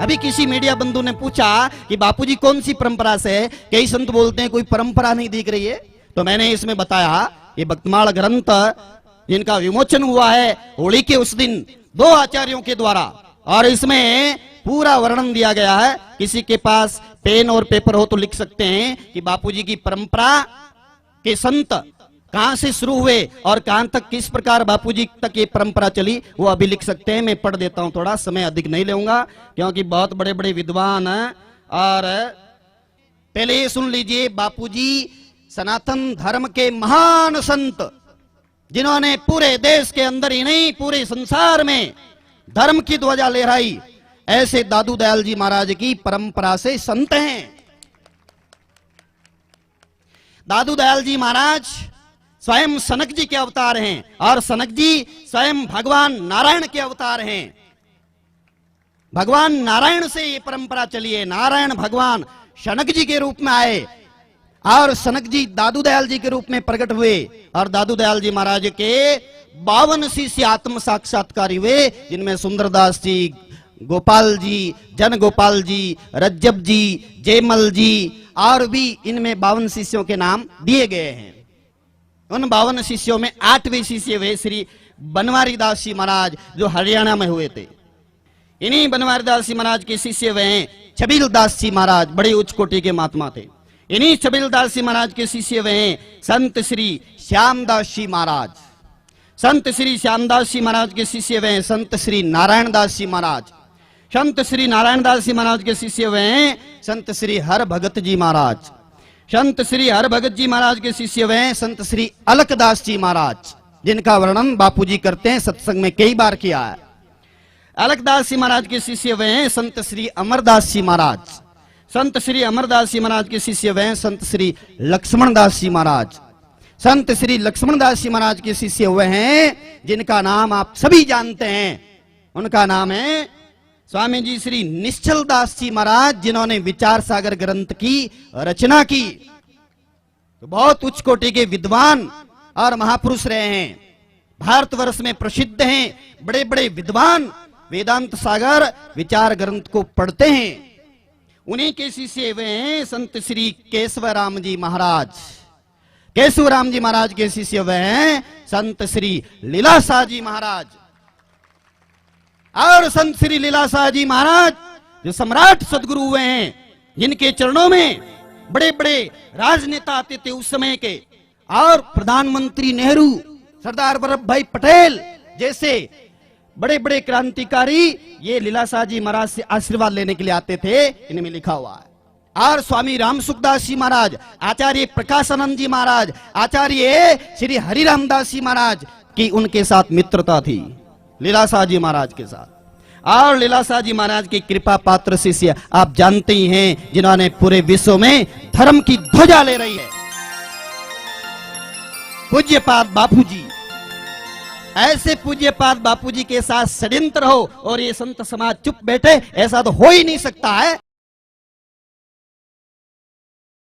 अभी किसी मीडिया बंधु ने पूछा कि बापूजी कौन सी परंपरा से है, कई संत बोलते हैं कोई परंपरा नहीं दिख रही है। तो मैंने इसमें बताया ये भक्तमाल ग्रंथ जिनका विमोचन हुआ है होली के उस दिन 2 आचार्यों के द्वारा, और इसमें पूरा वर्णन दिया गया है। किसी के पास पेन और पेपर हो तो लिख सकते हैं कि बापूजी की परंपरा के संत कहां से शुरू हुए और कहां तक, किस प्रकार बापूजी तक ये परंपरा चली, वो अभी लिख सकते हैं। मैं पढ़ देता हूं, थोड़ा समय अधिक नहीं लूंगा क्योंकि बहुत बड़े बड़े विद्वान हैं। और पहले ये सुन लीजिए, बापूजी सनातन धर्म के महान संत जिन्होंने पूरे देश के अंदर ही नहीं पूरे संसार में धर्म की ध्वजा लहराई, ऐसे दादू दयाल जी महाराज की परंपरा से संत हैं। दादू दयाल जी महाराज स्वयं सनक जी के अवतार हैं और सनक जी स्वयं भगवान नारायण के अवतार हैं। भगवान नारायण से ये परंपरा चली है। नारायण भगवान सनक जी के रूप में आए और सनक जी दादू दयाल जी के रूप में प्रकट हुए और दादू दयाल जी महाराज के 52 शिष्य आत्म साक्षात्कारी हुए, जिनमें सुंदरदास जी, गोपाल जी, जन गोपाल जी, रज्जब जी, जयमल जी और भी इनमें 52 शिष्यों के नाम दिए गए हैं। उन 52 शिष्यों में 8वें शिष्य हुए श्री बनवारी दास जी महाराज जो हरियाणा में हुए थे। इन्हीं बनवारी दास जी महाराज के शिष्य हुए हैं छबील दास जी महाराज, बड़े उच्च कोटि के महात्मा थे। इन्हीं छबील दास जी महाराज के शिष्य हुए हैं संत श्री श्यामदास जी महाराज। संत श्री श्यामदास जी महाराज के शिष्य हुए हैं संत श्री नारायण दास जी महाराज। संत श्री नारायण दास जी महाराज के शिष्य हुए हैं संत श्री हर भगत जी महाराज। संत श्री हर भगत जी महाराज के शिष्य हुए हैं संत श्री अलकदास जी महाराज, जिनका वर्णन बापूजी करते हैं, सत्संग में कई बार किया है। अलकदास जी महाराज के शिष्य हुए हैं संत श्री अमरदास जी महाराज। संत श्री अमरदास जी महाराज के शिष्य हुए हैं संत श्री लक्ष्मण दास जी महाराज। संत श्री लक्ष्मण दास जी महाराज के शिष्य हुए हैं जिनका नाम आप सभी जानते हैं। उनका नाम है स्वामी जी श्री निश्चल दास जी महाराज, जिन्होंने विचार सागर ग्रंथ की रचना की। तो बहुत उच्च कोटि के विद्वान और महापुरुष रहे हैं, भारतवर्ष में प्रसिद्ध हैं। बड़े बड़े विद्वान वेदांत सागर विचार ग्रंथ को पढ़ते हैं। उन्हीं के शिष्य हुए हैं संत श्री केशवराम जी महाराज। केशवराम जी महाराज के शिष्य हुए हैं संत श्री लीलाशाह जी महाराज। और संत श्री लीलाशाह जी महाराज जो सम्राट सदगुरु हुए हैं, जिनके चरणों में बड़े बड़े राजनेता आते थे उस समय के, और प्रधानमंत्री नेहरू, सरदार वल्लभ भाई पटेल जैसे बड़े बड़े क्रांतिकारी ये लीलाशाह जी महाराज से आशीर्वाद लेने के लिए आते थे, इनमें लिखा हुआ है। और स्वामी राम सुखदास जी महाराज, आचार्य प्रकाशानंद जी महाराज, आचार्य श्री हरिरामदास जी महाराज की उनके साथ मित्रता थी लीलाशाह जी महाराज के साथ। और लीलाशाह जी महाराज की कृपा पात्र शिष्य आप जानते ही हैं, जिन्होंने पूरे विश्व में धर्म की ध्वजा ले रही है, पूज्यपाद बापूजी। ऐसे पूज्यपाद बापूजी के साथ षड्यंत्र हो और ये संत समाज चुप बैठे, ऐसा तो हो ही नहीं सकता है।